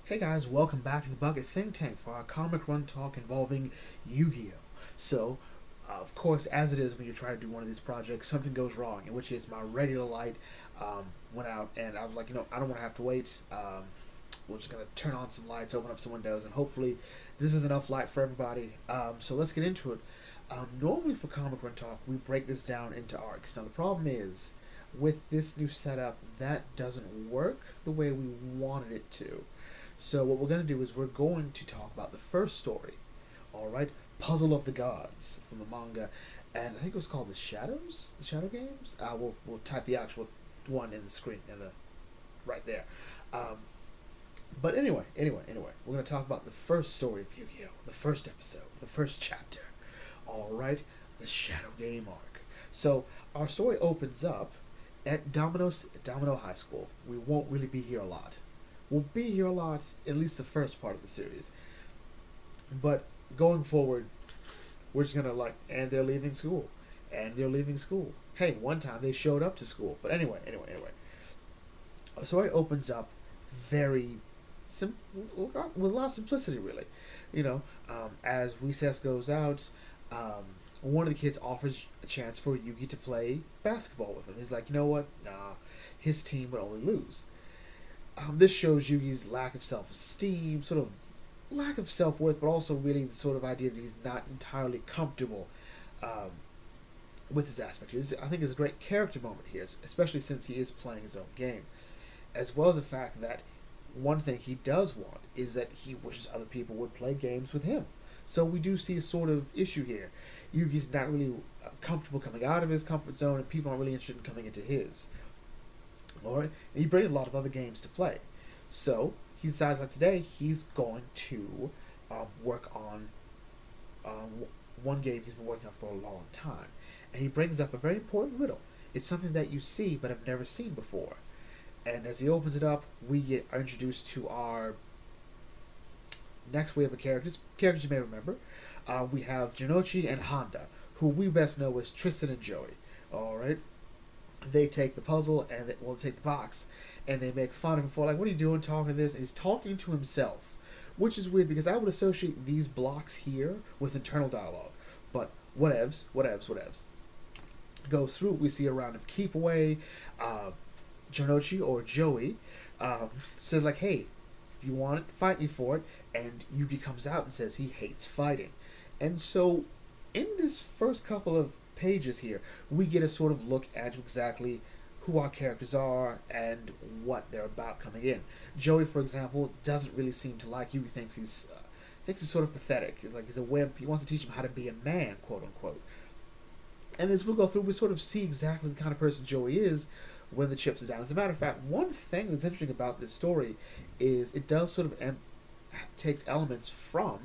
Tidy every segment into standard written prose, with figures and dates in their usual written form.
Hey guys, welcome back to the Bucket Think Tank for our comic run talk involving Yu-Gi-Oh! So, of course, as it is when you try to do one of these projects, something goes wrong, in which case my regular light went out, and I was like, I don't want to have to wait. We're just going to turn on some lights, open up some windows, and hopefully this is enough light for everybody. So let's get into it. Normally for comic run talk, we break this down into arcs. Now the problem is, with this new setup, that doesn't work the way we wanted it to. So what we're going to do is we're going to talk about the first story, all right? Puzzle of the Gods from the manga, and I think it was called the Shadow Games. We'll type the actual one in the screen in the right there. But anyway, we're going to talk about the first story of Yu-Gi-Oh, the first episode, the first chapter. All right, the Shadow Game arc. So our story opens up at Domino High School. We won't really be here a lot. We'll be here a lot, at least the first part of the series. But going forward, we're just gonna and they're leaving school. And they're leaving school. Hey, one time they showed up to school. But anyway. The story opens up very with a lot of simplicity, really. As recess goes out, one of the kids offers a chance for Yugi to play basketball with him. He's like, you know what? Nah, his team would only lose. This shows Yugi's lack of self-esteem, sort of lack of self-worth, but also really the sort of idea that he's not entirely comfortable with this aspect. I think it's a great character moment here, especially since he is playing his own game, as well as the fact that one thing he does want is that he wishes other people would play games with him. So we do see a sort of issue here. Yugi's not really comfortable coming out of his comfort zone, and people aren't really interested in coming into his. Alright, and he brings a lot of other games to play. So he decides, like today, he's going to work on one game he's been working on for a long time. And he brings up a very important riddle. It's something that you see but have never seen before. And as he opens it up, we are introduced to our next wave of characters you may remember. We have Jinochi and Honda, who we best know as Tristan and Joey. Alright? They take the puzzle and they take the box, and they make fun of him for what are you doing talking to this? And he's talking to himself, which is weird because I would associate these blocks here with internal dialogue. But whatevs. Goes through. We see a round of keep away. Jinochi or Joey says hey, if you want it, fight me for it. And Yugi comes out and says he hates fighting. And so in this first couple of pages here, we get a sort of look at exactly who our characters are and what they're about coming in. Joey, for example, doesn't really seem to like Yugi. Thinks he's sort of pathetic. He's a wimp. He wants to teach him how to be a man, quote unquote. And as we'll go through, we sort of see exactly the kind of person Joey is when the chips are down. As a matter of fact, one thing that's interesting about this story is it does sort of takes elements from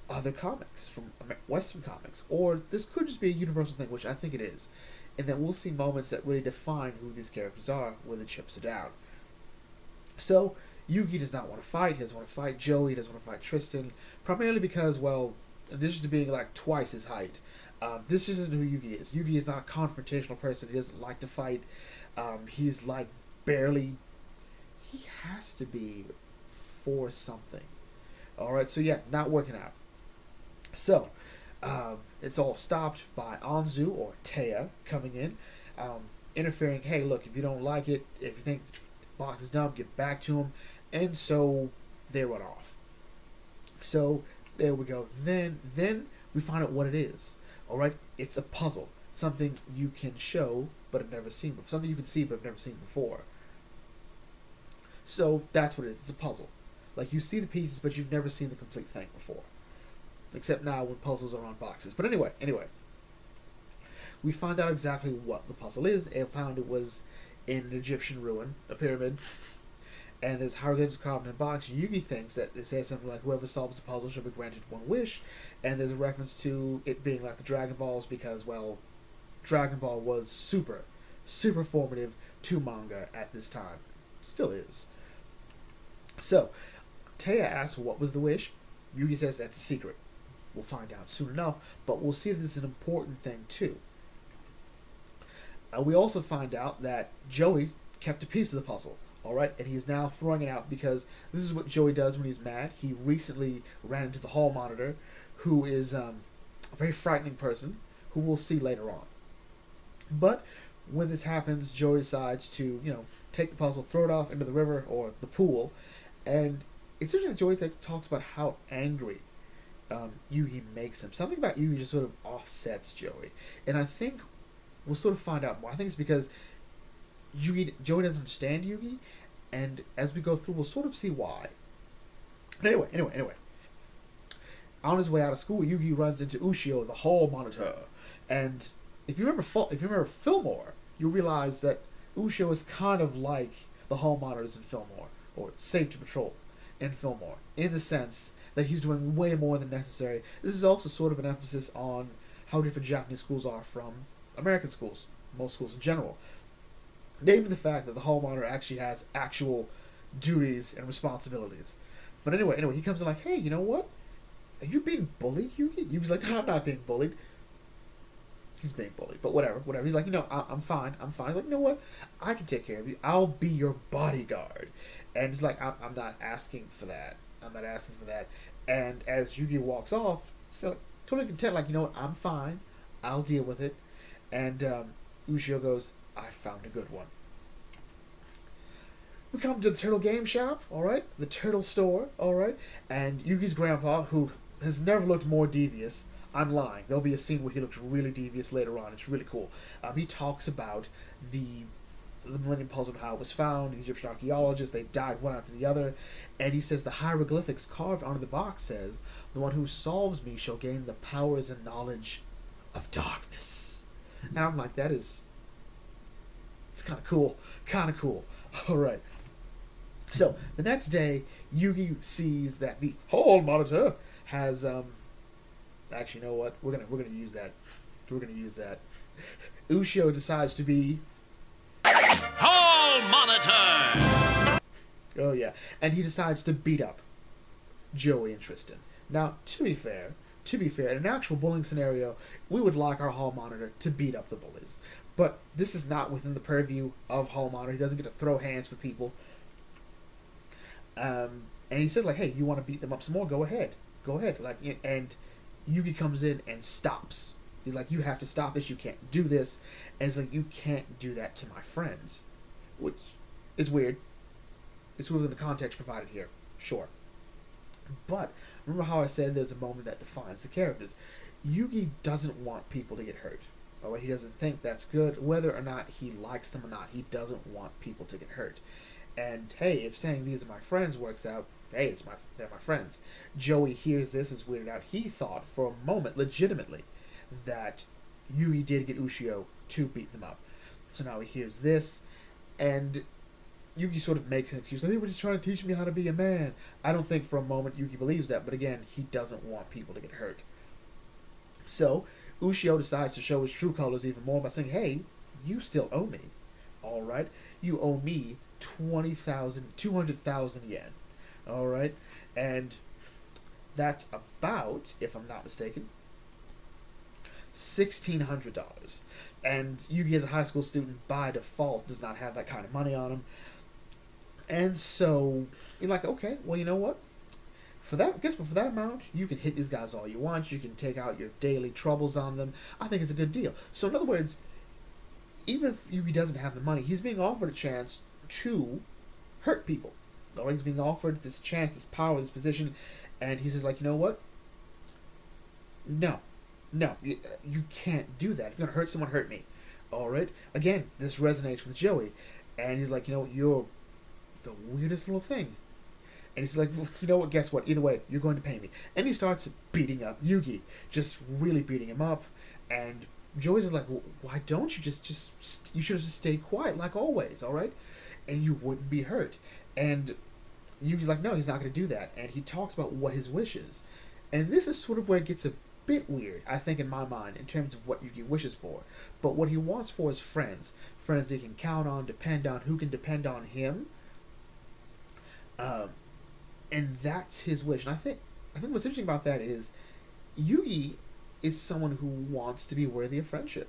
other comics, from Western comics, or this could just be a universal thing, which I think it is, and then we'll see moments that really define who these characters are when the chips are down. So Yugi does not want to fight. He doesn't want to fight Joey. He doesn't want to fight Tristan, primarily because, well, in addition to being twice his height, this just isn't who Yugi is. Yugi is not a confrontational person. He doesn't like to fight. He's barely. He has to be for something. All right, so yeah, not working out. So, it's all stopped by Anzu or Taya coming in, interfering. Hey, look, if you don't like it, if you think the box is dumb, give back to him. And so they run off. So there we go. Then we find out what it is. All right, it's a puzzle, something you can show but have never seen before, something you can see but have never seen before. So that's what it is. It's a puzzle. You see the pieces, but you've never seen the complete thing before. Except now when puzzles are on boxes. But anyway. We find out exactly what the puzzle is. I found it was in an Egyptian ruin, a pyramid. And there's hieroglyphs carved in a box. Yugi thinks that it says something like, whoever solves the puzzle shall be granted one wish. And there's a reference to it being like the Dragon Balls because, well, Dragon Ball was super, super formative to manga at this time. Still is. So, Taya asks what was the wish. Yugi says that's a secret. We'll find out soon enough, but we'll see that this is an important thing too. We also find out that Joey kept a piece of the puzzle. All right, and he's now throwing it out because this is what Joey does when he's mad. He recently ran into the hall monitor, who is a very frightening person, who we'll see later on. But when this happens, Joey decides to, take the puzzle, throw it off into the river or the pool, and it's interesting that Joey talks about how angry Yugi makes him. Something about Yugi just sort of offsets Joey, and I think we'll sort of find out more. I think it's because Joey doesn't understand Yugi, and as we go through, we'll sort of see why. But anyway. On his way out of school, Yugi runs into Ushio, the hall monitor, and if you remember Fillmore, you realize that Ushio is kind of like the hall monitors in Fillmore, or Safe to Patrol in Fillmore, in the sense that he's doing way more than necessary. This is also sort of an emphasis on how different Japanese schools are from American schools, most schools in general. Namely the fact that the hall monitor actually has actual duties and responsibilities. But anyway, he comes in like, hey, you know what? Are you being bullied, Yugi? Yugi's like, no, I'm not being bullied. He's being bullied, but whatever. He's like, I'm fine. He's like, you know what? I can take care of you. I'll be your bodyguard. And he's like, I'm not asking for that. And as Yugi walks off, he's like, totally content, like, you know what? I'm fine. I'll deal with it. And Ushio goes, I found a good one. We come to the Turtle Game Shop, alright? The Turtle Store, alright? And Yugi's grandpa, who has never looked more devious, I'm lying. There'll be a scene where he looks really devious later on. It's really cool. He talks about the Millennium Puzzle and how it was found, the Egyptian archaeologists, they died one after the other, and he says the hieroglyphics carved onto the box says, the one who solves me shall gain the powers and knowledge of darkness. And I'm like, it's kind of cool. Alright. So, the next day, Yugi sees that the hall monitor has, actually, you know what? We're gonna use that. Ushio decides to be Hall Monitor! Oh yeah, and he decides to beat up Joey and Tristan. Now, to be fair, in an actual bullying scenario, we would like our hall monitor to beat up the bullies. But this is not within the purview of hall monitor. He doesn't get to throw hands with people. And he said, like, hey, you want to beat them up some more? Go ahead. Like, and Yugi comes in and stops. He's like, you have to stop this. You can't do this. And it's like, you can't do that to my friends, which is weird. It's within the context provided here, sure. But remember how I said there's a moment that defines the characters. Yugi doesn't want people to get hurt. Or he doesn't think that's good. Whether or not he likes them or not, he doesn't want people to get hurt. And hey, if saying these are my friends works out, hey, they're my friends. Joey hears this, is weirded out. He thought for a moment, legitimately, that Yugi did get Ushio to beat them up. So now he hears this, and Yugi sort of makes an excuse. They were just trying to teach me how to be a man. I don't think for a moment Yugi believes that, but again, he doesn't want people to get hurt. So, Ushio decides to show his true colors even more by saying, hey, you still owe me. Alright? You owe me 200,000 yen. Alright? And that's about, if I'm not mistaken, $1,600. And Yugi, as a high school student, by default, does not have that kind of money on him. And so, you're like, okay, well, you know what? For that amount, you can hit these guys all you want. You can take out your daily troubles on them. I think it's a good deal. So, in other words, even if Yugi doesn't have the money, he's being offered a chance to hurt people. Or he's being offered this chance, this power, this position, and he says, like, you know what? No, you can't do that. If you're going to hurt someone, hurt me. Alright? Again, this resonates with Joey. And he's like, you know, you're the weirdest little thing. And he's like, well, you know what, guess what? Either way, you're going to pay me. And he starts beating up Yugi. Just really beating him up. And Joey's just like, well, why don't you you should have just stayed quiet like always, alright? And you wouldn't be hurt. And Yugi's like, no, he's not going to do that. And he talks about what his wish is. And this is sort of where it gets a bit weird, I think, in my mind, in terms of what Yugi wishes for. But what he wants for is friends. Friends he can count on, depend on, who can depend on him. And that's his wish. And I think what's interesting about that is Yugi is someone who wants to be worthy of friendship.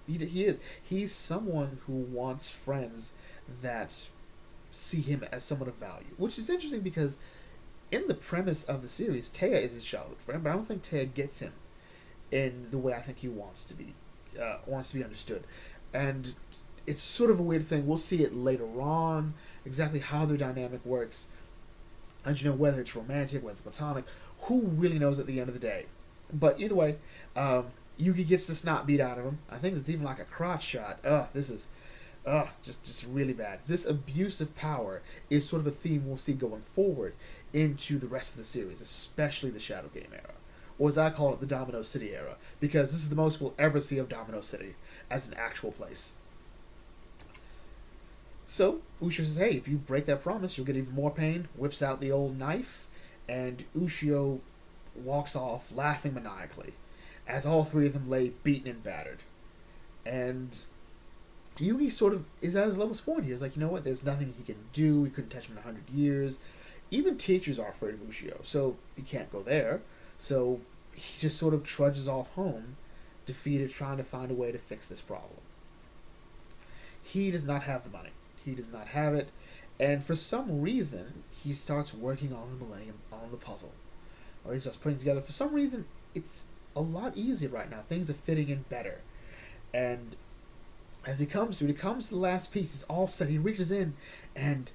He is. He's someone who wants friends that see him as someone of value, which is interesting because in the premise of the series, Taya is his childhood friend, but I don't think Taya gets him in the way I think he wants to be understood, and it's sort of a weird thing. We'll see it later on exactly how their dynamic works, and whether it's romantic, whether it's platonic, who really knows at the end of the day. But either way, Yugi gets the snot beat out of him. I think it's even like a crotch shot. This is just really bad. This abuse of power is sort of a theme we'll see going forward into the rest of the series, especially the Shadow Game era, or as I call it, the Domino City era, because this is the most we'll ever see of Domino City as an actual place. So Ushio says, hey, if you break that promise, you'll get even more pain, whips out the old knife, and Ushio walks off laughing maniacally as all three of them lay beaten and battered. And Yugi sort of is at his lowest point here. He's like, you know what, there's nothing he can do. He couldn't touch him in 100 years. Even teachers are afraid of Ushio, so he can't go there. So he just sort of trudges off home, defeated, trying to find a way to fix this problem. He does not have the money. He does not have it. And for some reason, he starts working on the Millennium, on the puzzle. Or he starts putting together. For some reason, it's a lot easier right now. Things are fitting in better. And as he comes to the last piece, it's all set. He reaches in, and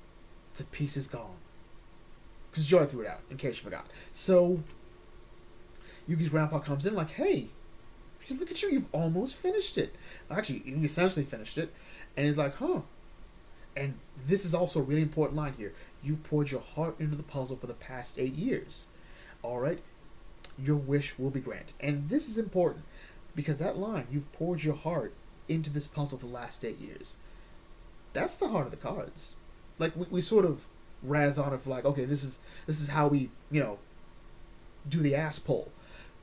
the piece is gone. Because Joy threw it out, in case you forgot. So, Yugi's grandpa comes in like, hey, look at you, you've almost finished it. Actually, you essentially finished it. And he's like, huh. And this is also a really important line here. You've poured your heart into the puzzle for the past 8 years. Alright? Your wish will be granted. And this is important, because that line, you've poured your heart into this puzzle for the last 8 years. That's the heart of the cards. Like, we sort of razz on it for like, okay, this is how we, do the ass pull.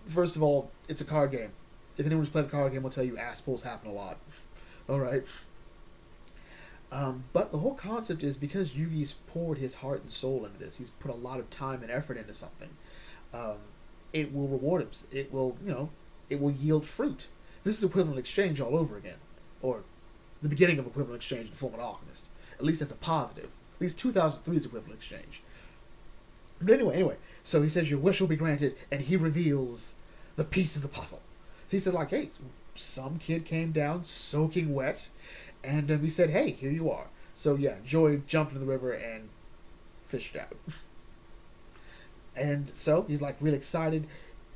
First of all, it's a card game. If anyone's played a card game, will tell you ass pulls happen a lot. Alright? But the whole concept is because Yugi's poured his heart and soul into this, he's put a lot of time and effort into something, it will reward him. It will, it will yield fruit. This is equivalent exchange all over again. Or the beginning of equivalent exchange in Fullmetal Alchemist. At least that's a positive. At least 2003 is equivalent exchange. But anyway, so he says your wish will be granted, and he reveals the piece of the puzzle. So he said, like, hey, some kid came down soaking wet, and we said, hey, here you are. So yeah, Joy jumped into the river and fished out. And so he's like really excited.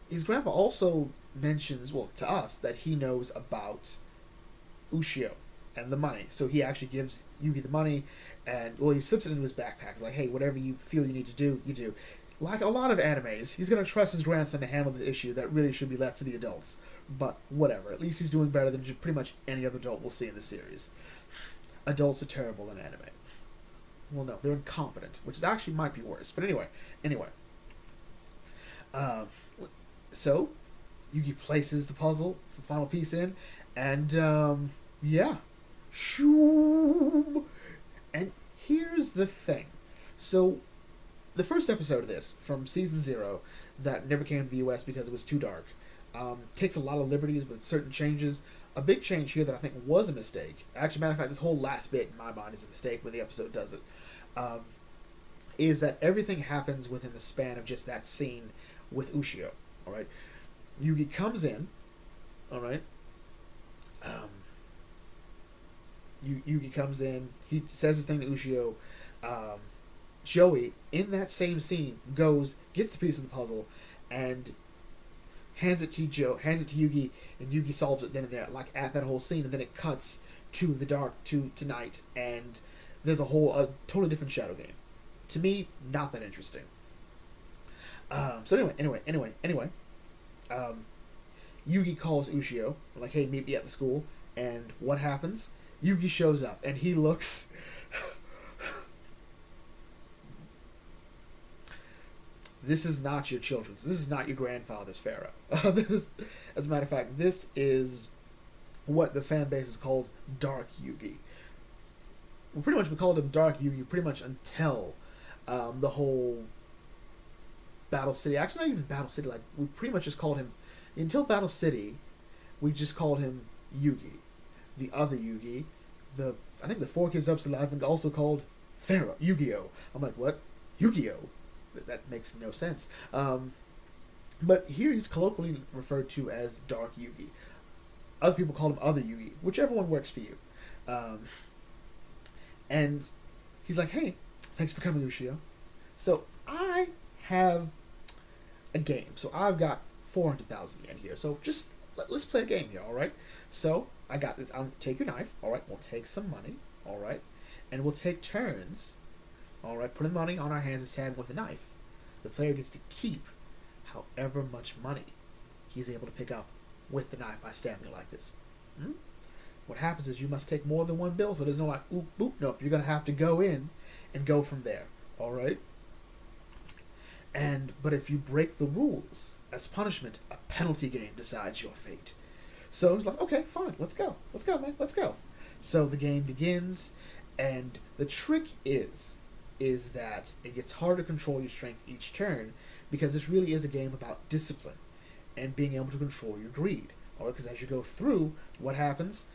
His grandpa also mentions, well, to us, that he knows about Ushio and the money. So he actually gives Yugi the money, and, well, he slips it into his backpack. He's like, hey, whatever you feel you need to do, you do. Like a lot of animes, he's going to trust his grandson to handle the issue that really should be left to the adults. But whatever, at least he's doing better than pretty much any other adult we'll see in the series. Adults are terrible in anime. Well, no, they're incompetent, which actually might be worse. But anyway. So, Yugi places the puzzle, the final piece in, and, yeah. Shoom! And here's the thing. So, the first episode of this, from Season 0, that never came to the US because it was too dark, takes a lot of liberties with certain changes. A big change here that I think was a mistake, actually, matter of fact, this whole last bit, in my mind, is a mistake when the episode does it, is that everything happens within the span of just that scene with Ushio, alright? Yugi comes in, alright? Yugi comes in, he says his thing to Ushio, Joey, in that same scene, goes, gets the piece of the puzzle, and hands it to Yugi, and Yugi solves it then and there, like at that whole scene, and then it cuts to the dark, to night, and there's a totally different Shadow Game. To me, not that interesting. So anyway, Yugi calls Ushio, like, hey, meet me at the school, and what happens? Yugi shows up, and he looks... This is not your children's. This is not your grandfather's Pharaoh. As a matter of fact, this is what the fan base has called Dark Yugi. We called him Dark Yugi pretty much until the whole Battle City. Actually, not even Battle City. Like, we pretty much just called him, until Battle City, we just called him Yugi. The other Yugi, I think the 4 Kids Up to 11 also called Pharaoh, Yu-Gi-Oh. I'm like, what? Yu-Gi-Oh? That makes no sense. But here he's colloquially referred to as Dark Yugi. Other people call him Other Yugi, whichever one works for you. Um, and he's like, hey, thanks for coming, Ushio. So I have a game. So I've got 400,000 yen here. So just let's play a game here, all right? So I got this. I'll take your knife, all right? We'll take some money, all right? And we'll take turns, all right? Putting money on our hands and stabbing with a knife. The player gets to keep however much money he's able to pick up with the knife by stabbing it like this. What happens is you must take more than one bill, so there's no like, oop, boop, nope. You're going to have to go in and go from there, all right? But if you break the rules, as punishment, a penalty game decides your fate. So he's like, okay, fine, let's go, man, let's go. So the game begins, and the trick is that it gets harder to control your strength each turn, because this really is a game about discipline and being able to control your greed. All right, because as you go through, what happens?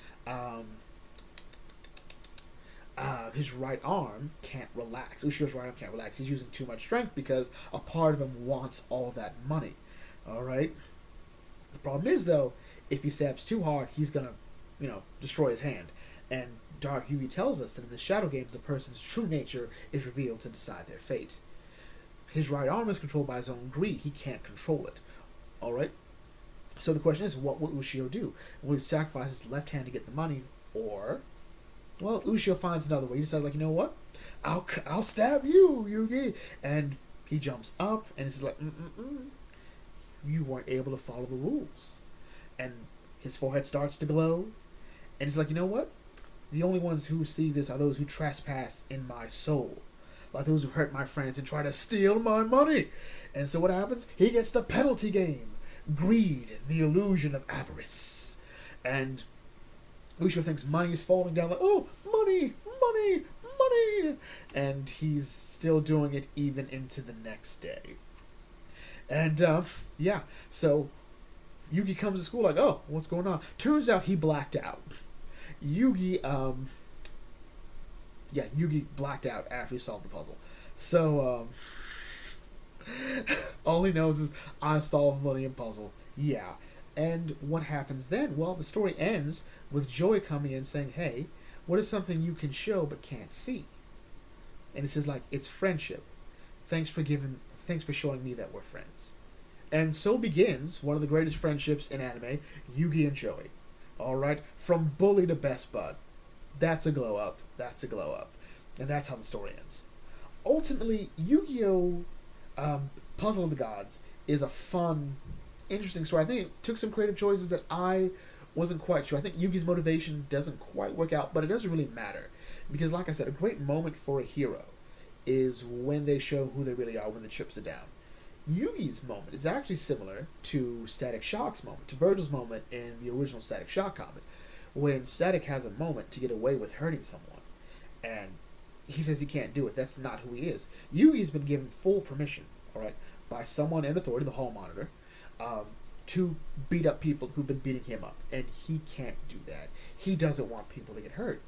His right arm can't relax. Ushio's right arm can't relax. He's using too much strength because a part of him wants all that money. All right. The problem is though, if he stabs too hard, he's gonna, destroy his hand. And Dark Yugi tells us that in the Shadow Games, a person's true nature is revealed to decide their fate. His right arm is controlled by his own greed. He can't control it. All right. So the question is, what will Ushio do? Will he sacrifice his left hand to get the money, or, well, Ushio finds another way. He decides, like, you know what? I'll stab you, Yugi. And he jumps up, and he's like, you weren't able to follow the rules. And his forehead starts to glow, and he's like, you know what? The only ones who see this are those who trespass in my soul, like those who hurt my friends and try to steal my money. And so what happens? He gets the penalty game. Greed, the illusion of avarice. And Ushio thinks money is falling down, like, oh, money, money, money. And he's still doing it even into the next day. And, so Yugi comes to school like, oh, what's going on? Turns out he blacked out. Yugi blacked out after he solved the puzzle. So, all he knows is, I solved the Millennium Puzzle. Yeah. And what happens then? Well, the story ends with Joy coming in saying, hey, what is something you can show but can't see? And it says, like, it's friendship. Thanks for showing me that we're friends. And so begins one of the greatest friendships in anime, Yugi and Joey. Alright? From bully to best bud. That's a glow up. And that's how the story ends. Ultimately, Yu-Gi-Oh! Puzzle of the Gods is a fun, interesting story. I think it took some creative choices that I wasn't quite sure. I think Yugi's motivation doesn't quite work out, but it doesn't really matter. Because, like I said, a great moment for a hero is when they show who they really are, when the chips are down. Yugi's moment is actually similar to Static Shock's moment, to Virgil's moment in the original Static Shock comic, when Static has a moment to get away with hurting someone. And he says he can't do it. That's not who he is. Yugi's been given full permission, all right, by someone in authority, the Hall Monitor, to beat up people who've been beating him up. And he can't do that. He doesn't want people to get hurt.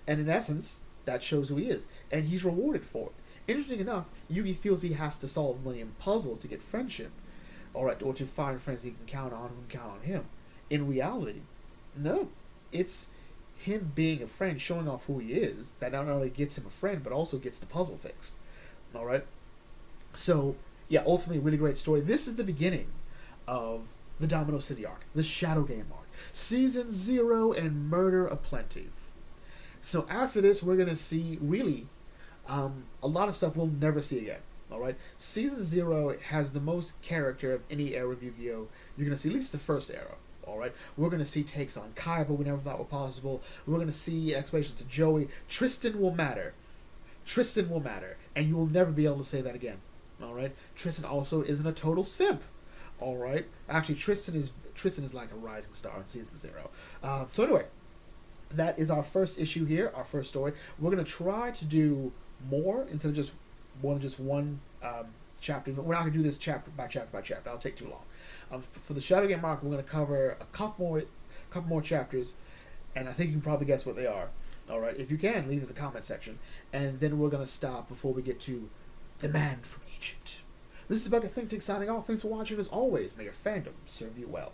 And in essence, that shows who he is. And he's rewarded for it. Interesting enough, Yugi feels he has to solve the Millennium Puzzle to get friendship. All right, or to find friends he can count on who can count on him. In reality, no. It's him being a friend, showing off who he is, that not only gets him a friend, but also gets the puzzle fixed. All right? So, yeah, ultimately, really great story. This is the beginning of the Domino City arc, the Shadow Game arc, Season 0 and Murder Aplenty. So after this, we're going to see, really, a lot of stuff we'll never see again. All right? Season 0 has the most character of any era of Yu-Gi-Oh! You're going to see, at least the first era. All right, we're going to see takes on Kaiba we never thought were possible. We're going to see explanations to Joey. Tristan will matter, and you will never be able to say that again. All right, Tristan also isn't a total simp. All right, actually, Tristan is like a rising star in Season 0. So anyway, that is our first issue here, our first story. We're going to try to do more instead of just more than just one chapter. We're not going to do this chapter by chapter by chapter. That'll take too long. For the Shadow Game arc, we're going to cover a couple more chapters, and I think you can probably guess what they are. All right, if you can, leave it in the comment section, and then we're gonna stop before we get to the man from Egypt. This is Bucket Think Tank signing off. Thanks for watching. As always, may your fandom serve you well.